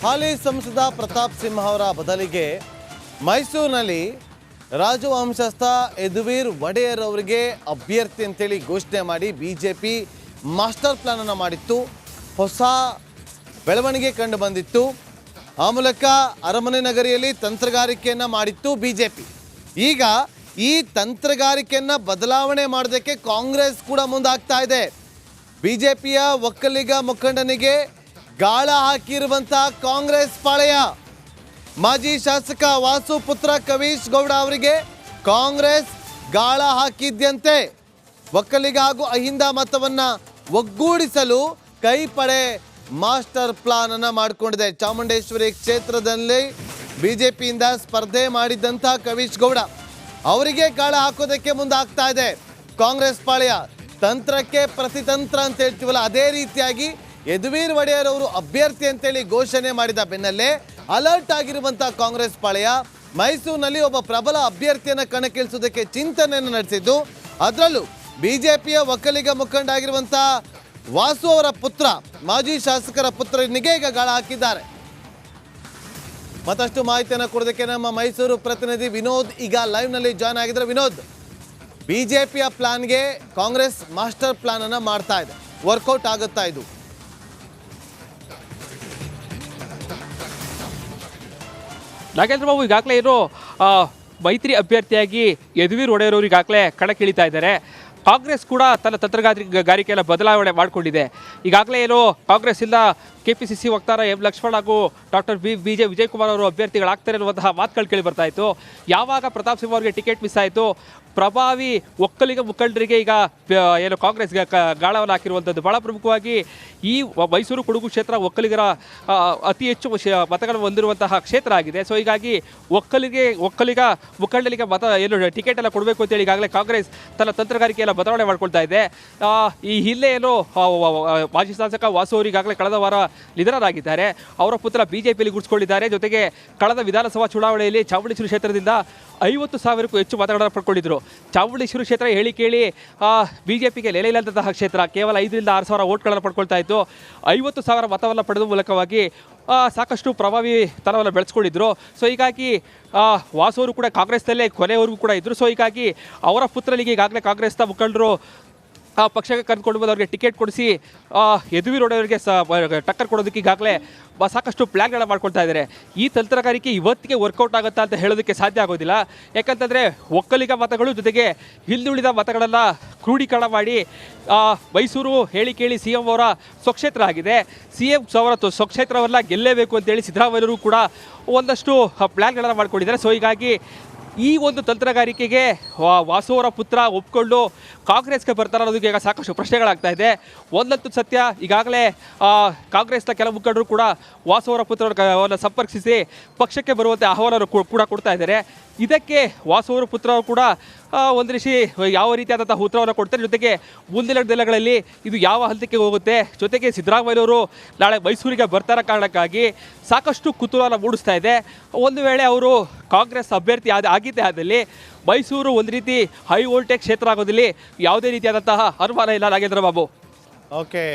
ಹಾಲಿ ಸಂಸದ ಪ್ರತಾಪ್ ಸಿಂಹ ಅವರ ಬದಲಿಗೆ ಮೈಸೂರಿನಲ್ಲಿ ರಾಜವಂಶಸ್ಥ ಯದುವೀರ್ ಒಡೆಯರ್ ಅವರಿಗೆ ಅಭ್ಯರ್ಥಿ ಅಂತೇಳಿ ಘೋಷಣೆ ಮಾಡಿ ಬಿಜೆಪಿ ಮಾಸ್ಟರ್ ಪ್ಲಾನ್ ಅನ್ನು ಮಾಡಿತ್ತು. ಹೊಸ ಬೆಳವಣಿಗೆ ಕಂಡು ಬಂದಿತ್ತು. ಆ ಮೂಲಕ ಅರಮನೆ ನಗರಿಯಲ್ಲಿ ತಂತ್ರಗಾರಿಕೆಯನ್ನು ಮಾಡಿತ್ತು ಬಿಜೆಪಿ. ಈಗ ಈ ತಂತ್ರಗಾರಿಕೆಯನ್ನು ಬದಲಾವಣೆ ಮಾಡೋದಕ್ಕೆ ಕಾಂಗ್ರೆಸ್ ಕೂಡ ಮುಂದಾಗ್ತಾ ಇದೆ. ಬಿಜೆಪಿಯ ಒಕ್ಕಲಿಗ ಮುಖಂಡನಿಗೆ ಗಾಳ ಹಾಕಿರುವಂಥ ಕಾಂಗ್ರೆಸ್ ಪಾಳೆಯ ಮಾಜಿ ಶಾಸಕ ವಾಸು ಪುತ್ರ ಕವೀಶ್ ಗೌಡ ಅವರಿಗೆ ಕಾಂಗ್ರೆಸ್ ಗಾಳ ಹಾಕಿದ್ದಂತೆ ಒಕ್ಕಲಿಗ ಹಾಗೂ ಅಹಿಂದ ಮತವನ್ನು ಒಗ್ಗೂಡಿಸಲು ಕೈಪಡೆ ಮಾಸ್ಟರ್ ಪ್ಲಾನ್ ಅನ್ನು ಮಾಡಿಕೊಂಡಿದೆ. ಚಾಮುಂಡೇಶ್ವರಿ ಕ್ಷೇತ್ರದಲ್ಲಿ ಬಿಜೆಪಿಯಿಂದ ಸ್ಪರ್ಧೆ ಮಾಡಿದ್ದಂಥ ಕವೀಶ್ ಗೌಡ ಅವರಿಗೆ ಗಾಳ ಹಾಕೋದಕ್ಕೆ ಮುಂದಾಗ್ತಾ ಇದೆ ಕಾಂಗ್ರೆಸ್ ಪಾಳೆಯ. ತಂತ್ರಕ್ಕೆ ಪ್ರತಿತಂತ್ರ ಅಂತ ಹೇಳ್ತೀವಲ್ಲ, ಅದೇ ರೀತಿಯಾಗಿ ಯದುವೀರ್ ಒಡೆಯರ್ ಅವರು ಅಭ್ಯರ್ಥಿ ಅಂತೇಳಿ ಘೋಷಣೆ ಮಾಡಿದ ಬೆನ್ನಲ್ಲೇ ಅಲರ್ಟ್ ಆಗಿರುವಂಥ ಕಾಂಗ್ರೆಸ್ ಪಾಳೆಯ ಮೈಸೂರಿನಲ್ಲಿ ಒಬ್ಬ ಪ್ರಬಲ ಅಭ್ಯರ್ಥಿಯನ್ನು ಕಣಕ್ಕಿಳಿಸೋದಕ್ಕೆ ಚಿಂತನೆಯನ್ನು ನಡೆಸಿದ್ದು, ಅದರಲ್ಲೂ ಬಿಜೆಪಿಯ ಒಕ್ಕಲಿಗ ಮುಖಂಡ ಆಗಿರುವಂಥ ವಾಸು ಅವರ ಪುತ್ರ, ಮಾಜಿ ಶಾಸಕರ ಪುತ್ರನಿಗೆ ಈಗ ಗಾಳ ಹಾಕಿದ್ದಾರೆ. ಮತ್ತಷ್ಟು ಮಾಹಿತಿಯನ್ನು ಕೊಡೋದಕ್ಕೆ ನಮ್ಮ ಮೈಸೂರು ಪ್ರತಿನಿಧಿ ವಿನೋದ್ ಈಗ ಲೈವ್ನಲ್ಲಿ ಜಾಯ್ನ್ ಆಗಿದ್ದಾರೆ. ವಿನೋದ್, ಬಿಜೆಪಿಯ ಪ್ಲಾನ್ಗೆ ಕಾಂಗ್ರೆಸ್ ಮಾಸ್ಟರ್ ಪ್ಲಾನ್ ಅನ್ನು ಮಾಡ್ತಾ ಇದೆ, ವರ್ಕೌಟ್ ಆಗುತ್ತಾ ಇದು? ನಾಗೇಂದ್ರ ಬಾಬು, ಈಗಾಗಲೇ ಏನು ಮೈತ್ರಿ ಅಭ್ಯರ್ಥಿಯಾಗಿ ಯದುವೀರ್ ಒಡೆಯರ್ ಅವರು ಈಗಾಗಲೇ ಕಣಕ್ಕಿಳಿತಾ ಇದ್ದಾರೆ. ಕಾಂಗ್ರೆಸ್ ಕೂಡ ತನ್ನ ತಂತ್ರಗಾರಿಕೆಯನ್ನು ಬದಲಾವಣೆ ಮಾಡಿಕೊಂಡಿದೆ. ಈಗಾಗಲೇ ಏನು ಕಾಂಗ್ರೆಸ್ ಇಲ್ಲ ಕೆಪಿಸಿಸಿ ವಕ್ತಾರ ಎಂ ಲಕ್ಷ್ಮಣ್ ಹಾಗೂ ಡಾಕ್ಟರ್ ವಿಜಯ್ ಕುಮಾರ್ ಅವರು ಅಭ್ಯರ್ಥಿಗಳಾಗ್ತಾರೆ ಅನ್ನುವಂತಹ ಮಾತುಗಳು ಕೇಳಿ ಬರ್ತಾ ಇತ್ತು. ಯಾವಾಗ ಪ್ರತಾಪ್ ಸಿಂಹ ಅವರಿಗೆ ಟಿಕೆಟ್ ಮಿಸ್ ಆಯಿತು, ಪ್ರಭಾವಿ ಒಕ್ಕಲಿಗ ಮುಖಂಡರಿಗೆ ಈಗ ಏನು ಕಾಂಗ್ರೆಸ್ಗೆ ಗಾಳವನ್ನು ಹಾಕಿರುವಂಥದ್ದು. ಭಾಳ ಪ್ರಮುಖವಾಗಿ ಈ ಮೈಸೂರು ಕೊಡಗು ಕ್ಷೇತ್ರ ಒಕ್ಕಲಿಗರ ಅತಿ ಹೆಚ್ಚು ಮತಗಳನ್ನು ಹೊಂದಿರುವಂತಹ ಕ್ಷೇತ್ರ ಆಗಿದೆ. ಸೊ ಹೀಗಾಗಿ ಒಕ್ಕಲಿಗ ಮುಖಂಡರಿಗೆ ಏನು ಟಿಕೆಟ್ ಎಲ್ಲ ಕೊಡಬೇಕು ಅಂತೇಳಿ ಈಗಾಗಲೇ ಕಾಂಗ್ರೆಸ್ ತನ್ನ ತಂತ್ರಗಾರಿಕೆಯೆಲ್ಲ ಬದಲಾವಣೆ ಮಾಡ್ಕೊಳ್ತಾ ಇದೆ. ಈ ಹಿನ್ನೆ ಏನು ಮಾಜಿ ಶಾಸಕ ವಾಸು ಅವರು ಈಗಾಗಲೇ ಕಳೆದ ವಾರ ನಿಧನರಾಗಿದ್ದಾರೆ. ಅವರ ಪುತ್ರ ಬಿಜೆಪಿಯಲ್ಲಿ ಗುರುತಿಸಿಕೊಂಡಿದ್ದಾರೆ. ಜೊತೆಗೆ ಕಳೆದ ವಿಧಾನಸಭಾ ಚುನಾವಣೆಯಲ್ಲಿ ಚಾಮುಂಡೇಶ್ವರಿ ಕ್ಷೇತ್ರದಿಂದ 50,000ಕ್ಕೂ ಹೆಚ್ಚು ಮತಗಳನ್ನು ಪಡ್ಕೊಂಡಿದ್ದರು. ಚಾಮುಂಡೇಶ್ವರಿ ಕ್ಷೇತ್ರ ಹೇಳಿ ಕೇಳಿ ಬಿಜೆಪಿಗೆ ನೆಲೆ ಇಲ್ಲದಂತಹ ಕ್ಷೇತ್ರ, ಕೇವಲ 5,000 to 6,000 ಓಟ್ಗಳನ್ನು ಪಡ್ಕೊಳ್ತಾ ಇತ್ತು. 50,000 ಮತವನ್ನು ಪಡೆದ ಮೂಲಕವಾಗಿ ಸಾಕಷ್ಟು ಪ್ರಭಾವಿ ತನವನ್ನು ಬೆಳೆಸ್ಕೊಂಡಿದ್ರು. ಸೊ ಹೀಗಾಗಿ ವಾಸು ಅವರು ಕೂಡ ಕಾಂಗ್ರೆಸ್ನಲ್ಲೇ ಕೊನೆಯವರೆಗೂ ಕೂಡ ಇದ್ದರು. ಸೊ ಹೀಗಾಗಿ ಅವರ ಪುತ್ರನಿಗೆ ಈಗಾಗಲೇ ಕಾಂಗ್ರೆಸ್ನ ಮುಖಂಡರು ಪಕ್ಷಕ್ಕೆ ಕರೆದುಕೊಂಡು ಬಂದು ಅವರಿಗೆ ಟಿಕೆಟ್ ಕೊಡಿಸಿ ಯದುವೀರ್ ಒಡೆಯವರಿಗೆ ಟಕ್ಕರ್ ಕೊಡೋದಕ್ಕೆ ಈಗಾಗಲೇ ಸಾಕಷ್ಟು ಪ್ಲ್ಯಾನ್ಗಳನ್ನ ಮಾಡ್ಕೊಳ್ತಾ ಇದ್ದಾರೆ. ಈ ತಂತ್ರಗಾರಿಕೆ ಇವತ್ತಿಗೆ ವರ್ಕೌಟ್ ಆಗುತ್ತಾ ಅಂತ ಹೇಳೋದಕ್ಕೆ ಸಾಧ್ಯ ಆಗೋದಿಲ್ಲ. ಯಾಕಂತಂದರೆ ಒಕ್ಕಲಿಗ ಮತಗಳು ಜೊತೆಗೆ ಹಿಂದುಳಿದ ಮತಗಳೆಲ್ಲ ಕ್ರೋಢೀಕರಣ ಮಾಡಿ ಮೈಸೂರು ಹೇಳಿ ಕೇಳಿ CM ಅವರ ಸ್ವಕ್ಷೇತ್ರ ಆಗಿದೆ. CM ಅವರ ಸ್ವಕ್ಷೇತ್ರವೆಲ್ಲ ಗೆಲ್ಲೇಬೇಕು ಅಂತೇಳಿ ಸಿದ್ದರಾಮಯ್ಯರು ಕೂಡ ಒಂದಷ್ಟು ಪ್ಲ್ಯಾನ್ಗಳನ್ನು ಮಾಡ್ಕೊಂಡಿದ್ದಾರೆ. ಸೊ ಹೀಗಾಗಿ ಈ ಒಂದು ತಂತ್ರಗಾರಿಕೆಗೆ ವಾಸು ಅವರ ಪುತ್ರ ಒಪ್ಕೊಂಡು ಕಾಂಗ್ರೆಸ್ಗೆ ಬರ್ತಾರೆ ಅನ್ನೋದಕ್ಕೆ ಈಗ ಸಾಕಷ್ಟು ಪ್ರಶ್ನೆಗಳಾಗ್ತಾ ಇದೆ. ಒಂದಂತೂ ಸತ್ಯ, ಈಗಾಗಲೇ ಕಾಂಗ್ರೆಸ್ನ ಕೆಲ ಮುಖಂಡರು ಕೂಡ ವಾಸು ಅವರ ಪುತ್ರರನ್ನು ಸಂಪರ್ಕಿಸಿ ಪಕ್ಷಕ್ಕೆ ಬರುವಂತೆ ಆಹ್ವಾನ ಕೂಡ ಕೊಡ್ತಾ ಇದ್ದಾರೆ. ಇದಕ್ಕೆ ವಾಸು ಅವರ ಪುತ್ರ ಕೂಡ ಒಂದು ರೀತಿ ಯಾವ ರೀತಿಯಾದಂಥ ಉತ್ತರವನ್ನು ಕೊಡ್ತಾರೆ. ಜೊತೆಗೆ ಮುಂದಿನ ದಿನಗಳಲ್ಲಿ ಇದು ಯಾವ ಹಂತಕ್ಕೆ ಹೋಗುತ್ತೆ, ಜೊತೆಗೆ ಸಿದ್ದರಾಮಯ್ಯವರು ನಾಳೆ ಮೈಸೂರಿಗೆ ಬರ್ತಾರ ಕಾರಣಕ್ಕಾಗಿ ಸಾಕಷ್ಟು ಕುತೂಹಲ ಮೂಡಿಸ್ತಾ ಇದೆ. ಒಂದು ವೇಳೆ ಅವರು ಕಾಂಗ್ರೆಸ್ ಅಭ್ಯರ್ಥಿ ಆಗಿದ್ದೇ ಆದಲ್ಲಿ ಮೈಸೂರು ಒಂದು ರೀತಿ ಹೈ ವೋಲ್ಟೇಜ್ ಕ್ಷೇತ್ರ ಆಗೋದಲ್ಲಿ ಯಾವುದೇ ರೀತಿಯಾದಂತಹ ಅನುಮಾನ ಇಲ್ಲ ನಾಗೇಂದ್ರ ಬಾಬು. ಓಕೆ.